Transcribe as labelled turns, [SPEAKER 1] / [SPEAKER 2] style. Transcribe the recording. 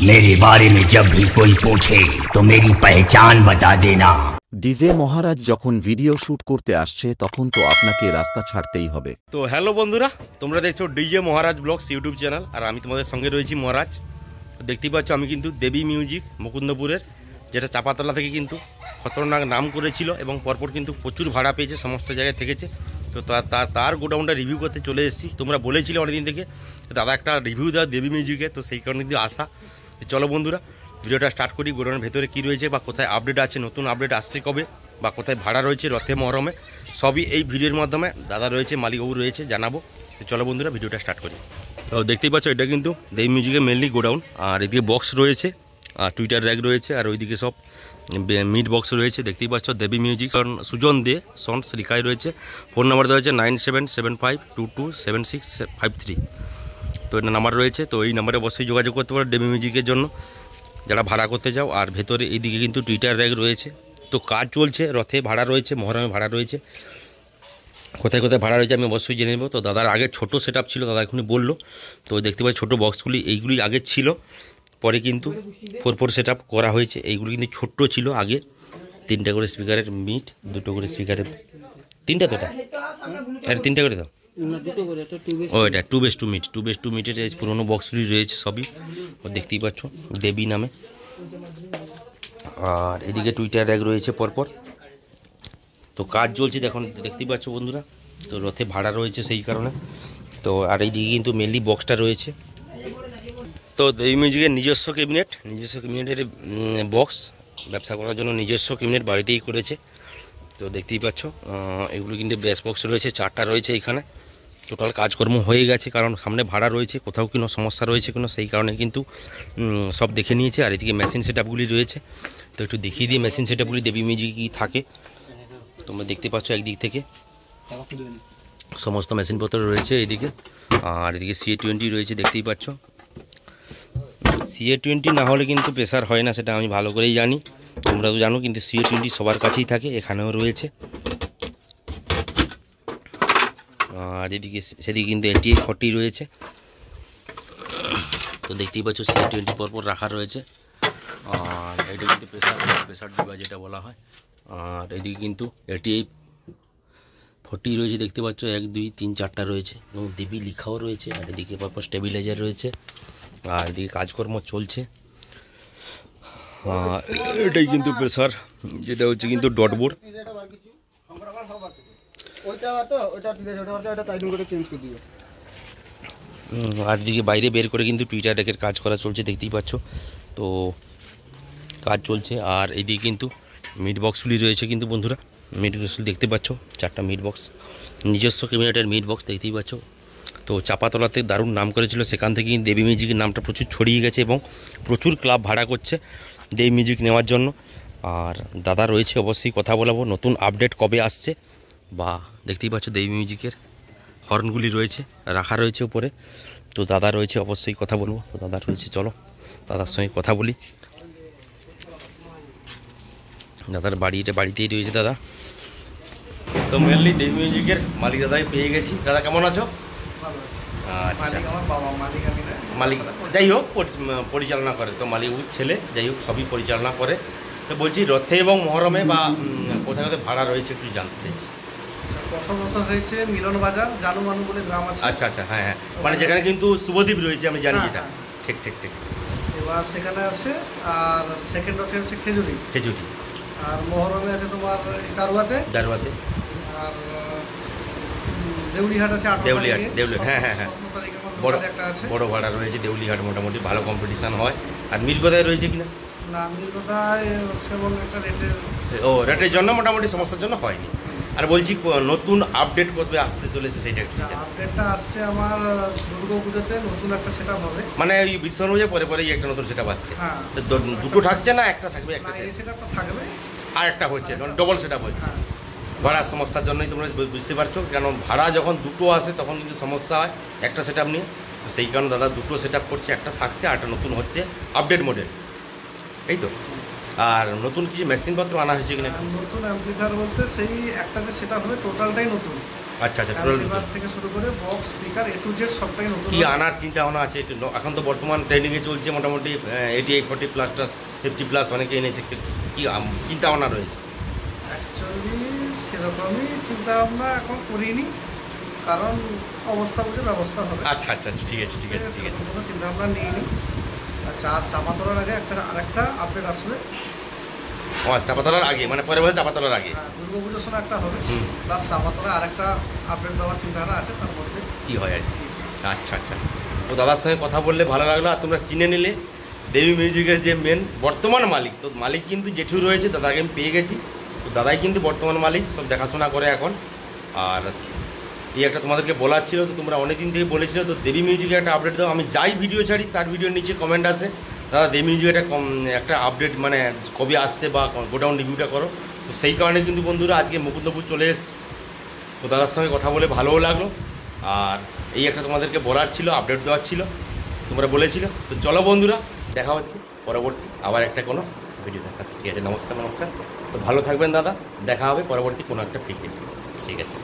[SPEAKER 1] मेरे बारे में जब भी कोई पूछे तो मेरी पहचान बता देना।
[SPEAKER 2] ডিজে মহারাজ যখন ভিডিও শুট করতে আসছে তখন তো আপনাকে রাস্তা ছাড়তেই হবে।
[SPEAKER 3] তো হ্যালো বন্ধুরা, তোমরা দেখছো ডিজে মহারাজ ব্লগস ইউটিউব চ্যানেল, আর আমি তোমাদের সঙ্গে রয়েছি মহারাজ। দেখতেই পাচ্ছ আমি কিন্তু দেবী মিউজিক মুকুন্দপুরের, যেটা চাপাতলা থেকে কিন্তু খতরনাক নাম করেছিল এবং পরপর কিন্তু প্রচুর ভাড়া পেয়েছে, সমস্ত জায়গায় থেকেছে। তো তার গোডাউনটা রিভিউ করতে চলে এসেছি। তোমরা বলেছিলে অনেকদিন থেকে দাদা একটা রিভিউ দাও দেবী মিউজিকে, তো সেই কারণে কিন্তু আসা। চলো বন্ধুরা ভিডিওটা স্টার্ট করি। গোডাউনের ভেতরে কী রয়েছে বা কোথায় আপডেট আছে, নতুন আপডেট আসছে কবে, বা কোথায় ভাড়া রয়েছে রথে মহরমে, সবই এই ভিডিওর মাধ্যমে দাদা রয়েছে, মালিকবাবু রয়েছে, জানাবো। তো চলো বন্ধুরা ভিডিওটা স্টার্ট করি। তো দেখতেই পাচ্ছ এটা কিন্তু দেবী মিউজিকের মেনলি গোডাউন, আর এদিকে বক্স রয়েছে, আর টুইটার র্যাক রয়েছে, আর ওইদিকে সব মিট বক্স রয়েছে। দেখতেই পাচ্ছ দেবী মিউজিক সুজন দে সন্টস লিখাই রয়েছে। ফোন নাম্বার দেওয়া হয়েছে 9775227653। তো এটা নাম্বার রয়েছে, তো এই নাম্বারে অবশ্যই যোগাযোগ করতে পারো দেবী মিউজিকের জন্য যারা ভাড়া করতে যাও। আর ভেতরে এইদিকে কিন্তু টুইটার র্যাক রয়েছে। তো কাজ চলছে, রথে ভাড়া রয়েছে, মহরমে ভাড়া রয়েছে, কোথায় কোথায় ভাড়া রয়েছে আমি অবশ্যই জেনে নেব। তো দাদার আগে ছোটো সেট আপ ছিল, দাদা এখনই বললো। তো দেখতে পাচ্ছি ছোটো বক্সগুলি, এইগুলি আগে ছিল, পরে কিন্তু 4 সেট আপ করা হয়েছে। এইগুলি কিন্তু ছোট্ট ছিল আগে, 3টা করে স্পিকারের মিট, 2টো করে স্পিকারের, 3টা তো এটা, আরে 3টা করে দাও। ও এটা 2x2 মিট, 2x2 মিটের এই পুরোনো বক্সগুলি রয়েছে সবই, দেখতেই পাচ্ছ দেবী নামে। আর এদিকে টুইটার র্যাক রয়েছে পরপর। তো কাজ চলছে দেখুন, দেখতেই পাচ্ছ বন্ধুরা। তো রথে ভাড়া রয়েছে সেই কারণে। তো আর এইদিকে কিন্তু মেনলি বক্সটা রয়েছে। তো দেবী মিউজিকের নিজস্ব ক্যাবিনেটের বক্স, ব্যবসা করার জন্য নিজস্ব ক্যাবিনেট বাড়িতেই করেছে। তো দেখতেই পাচ্ছ এগুলো কিন্তু ব্যাস বক্স রয়েছে, 4টা রয়েছে এখানে। টোটাল কাজকর্ম হয়ে গেছে, কারণ সামনে ভাড়া রয়েছে, কোথাও কোনো সমস্যা রয়েছে কোনো, সেই কারণে কিন্তু সব দেখে নিয়েছে। আর এদিকে মেশিন সেট আপগুলি রয়েছে, তো একটু দেখিয়ে দিই মেশিন সেট আপগুলি দেবী মিউজিক কী থাকে। তোমরা দেখতে পাচ্ছ একদিক থেকে সমস্ত মেশিনপত্র রয়েছে এইদিকে। আর এদিকে CA20 রয়েছে, দেখতেই পাচ্ছ। CA20 না হলে কিন্তু প্রেসার হয় না, সেটা আমি ভালো করেই জানি, তোমরা তো জানো। কিন্তু CA20 সবার কাছেই থাকে, এখানেও রয়েছে। আর এদিকে সেদিকে কিন্তু ATA40 রয়েছে। তো দেখতেই পাচ্ছ CA20 পরপর রাখা রয়েছে। আর এটা কিন্তু প্রেসার ডিবা যেটা বলা হয়। আর এদিকে কিন্তু ATA40 রয়েছে, দেখতে পাচ্ছ 1 2 3 4টা রয়েছে, এবং দেবী লিখাও রয়েছে। আর এদিকে পরপর স্টেবিলাইজার রয়েছে। আর এদিকে কাজকর্ম চলছে। এটাই কিন্তু প্রেসার, যেটা হচ্ছে কিন্তু ডট বোর্ড। আর এদিকে বাইরে বের করে কিন্তু টুইটার র্যাকের কাজ করা চলছে, দেখতেই পাচ্ছ। তো কাজ চলছে। আর এইদিকে কিন্তু মিট বক্সগুলি রয়েছে কিন্তু বন্ধুরা, মিট বক্সগুলি দেখতে পাচ্ছ, 4টা মিট বক্স, নিজস্ব ক্যাবিনেটের মিট বক্স, দেখতেই পাচ্ছ। তো চাপাতলাতে দারুণ নাম করেছিল, সেখান থেকে দেবী মিউজিকের নামটা প্রচুর ছড়িয়ে গেছে এবং প্রচুর ক্লাব ভাড়া করছে দেবী মিউজিক নেওয়ার জন্য। আর দাদা রয়েছে, অবশ্যই কথা বলাবো নতুন আপডেট কবে আসছে। বা দেখতেই পাচ্ছ দেবী মিউজিকের হর্নগুলি রয়েছে, রাখা রয়েছে উপরে। তো দাদা রয়েছে, অবশ্যই কথা বলবো। তো দাদা রয়েছে, চলো দাদার সঙ্গে কথা বলি। দাদার বাড়িতেই রয়েছে দাদা। তো মেনলি দেবী মিউজিকের মালিক দাদাই পেয়ে গেছি। দাদা কেমন আছো? আচ্ছা, মালিক যাই হোক পরিচালনা করে, তো মালিক ছেলে যাই হোক সবই পরিচালনা করে। তো বলছি রথে এবং মহরমে বা কোথায় কোথায় ভাড়া রয়েছে একটু জানতে চাইছি।
[SPEAKER 4] প্রথমত হয়েছে মিলন বাজার, জানুমানু বলে গ্রাম আছে।
[SPEAKER 3] আচ্ছা আচ্ছা, হ্যাঁ হ্যাঁ, মানে যেখানে কিন্তু শুভদ্বীপ রয়েছে আমি জানি যেটা। ঠিক ঠিক ঠিক।
[SPEAKER 4] এবার সেখানে আছে। আর সেকেন্ড রথে হচ্ছে খেজুরি। আর মহরমে আছে তোমার দারুয়াতে। আর দেউলিহাট আছে, দেউলিহাট, হ্যাঁ হ্যাঁ হ্যাঁ, বড় ভাড়া রয়েছে দেউলিহাট, মোটামুটি ভালো কম্পিটিশান হয়। আর মির্গদায় রয়েছে কিনা? না, মির্গদায় সেমন একটা
[SPEAKER 3] রেটের জন্য মোটামুটি সমস্যার জন্য হয়নি। আর বলছি নতুন আপডেট কবে আসতে চলেছে সেটা একটু।
[SPEAKER 4] আপডেটটা আসছে আমার দুর্গাপুজোতে, নতুন একটা সেট আপ হবে।
[SPEAKER 3] মানে এই বিশ্বনুজে পরেই একটা নতুন সেট আপ আসছে।
[SPEAKER 4] হ্যাঁ,
[SPEAKER 3] দুটো থাকছে না একটা থাকবে? একটা
[SPEAKER 4] সেট আপটা থাকবে,
[SPEAKER 3] আর একটা হচ্ছে ডবল সেট আপ হচ্ছে। ভাড়ার সমস্যার জন্যই তোমরা বুঝতে পারছো, কেন ভাড়া যখন দুটো আসে তখন কিন্তু সমস্যা হয় একটা সেট আপ নিয়ে। তো সেই কারণে দাদা দুটো সেট আপ করছে, একটা থাকছে আর একটা নতুন হচ্ছে আপডেট মডেল, এই তো। আর নতুন কিছু মেশিনপত্র আনা হয়েছে কিনা?
[SPEAKER 4] নতুন অ্যাম্পলিফায়ার বলতে সেই একটা যে সেট আপ হবে টোটালটাই নতুন।
[SPEAKER 3] আচ্ছা আচ্ছা, টোটাল
[SPEAKER 4] এবার থেকে শুরু করে box speaker A to Z সবটাই নতুন
[SPEAKER 3] কি আনার চিন্তা ভাবনা আছে একটু? এখন তো বর্তমান ট্রেন্ডিংয়ে চলছে মোটামুটি 88 40+ 50+ অনেকে এনেছে, কি চিন্তা ভাবনা রয়েছে?
[SPEAKER 4] অ্যাকচুয়ালি সেরকমই চিন্তা ভাবনা এখন করিনি, কারণ অবস্থা বুঝে ব্যবস্থা হবে।
[SPEAKER 3] আচ্ছা আচ্ছা আচ্ছা, ঠিক আছে ঠিক আছে ঠিক আছে।
[SPEAKER 4] কোনো চিন্তা ভাবনা নিইনি। চাপা তোলার আগে আরেকটা আপডেট আসবে।
[SPEAKER 3] ও চাপা তোলার আগে, মানে পরে বলে চাপা তোলার আগে?
[SPEAKER 4] হ্যাঁ, দুর্গাপুজোর সময় একটা হবে, প্লাস চাপা তোলার আরেকটা আপডেট দেওয়ার চিন্তাধারা আছে, তার মধ্যে
[SPEAKER 3] কী হয় আর কি। আচ্ছা আচ্ছা, তো দাদার সঙ্গে কথা বললে ভালো লাগলো। আর তোমরা চিনে নিলে দেবী মিউজিকের যে মেন বর্তমান মালিক, তো মালিক কিন্তু জেঠু রয়েছে, দাদাকে আমি পেয়ে গেছি। তো দাদাই কিন্তু বর্তমান মালিক, সব দেখাশোনা করে এখন। আর এই একটা তোমাদেরকে বলার ছিল, তো তোমরা অনেক দিন থেকে বলেছিলে তো দেবী মিউজিকে একটা আপডেট দাও। আমি যাই ভিডিও ছাড়ি তার ভিডিওর নিচে কমেন্ট আসে, দাদা দেবী মিউজিক একটা আপডেট মানে কবে আসছে বা গোডাউন রিভিউটা করো। তো সেই কারণে কিন্তু বন্ধুরা আজকে মুকুন্দপুর চলে এসেছি। তো দাদার সঙ্গে কথা বলে ভালোও লাগলো। আর এই একটা তোমাদেরকে বলার ছিল, আপডেট দেওয়ার ছিল, তোমরা বলেছিল। তো চলো বন্ধুরা, দেখা হচ্ছে পরবর্তী আবার একটা কোনো ভিডিও দেখাচ্ছি। ঠিক আছে, নমস্কার নমস্কার। তো ভালো থাকবেন দাদা, দেখা হবে পরবর্তী কোনো একটা ভিডিও। ঠিক আছে।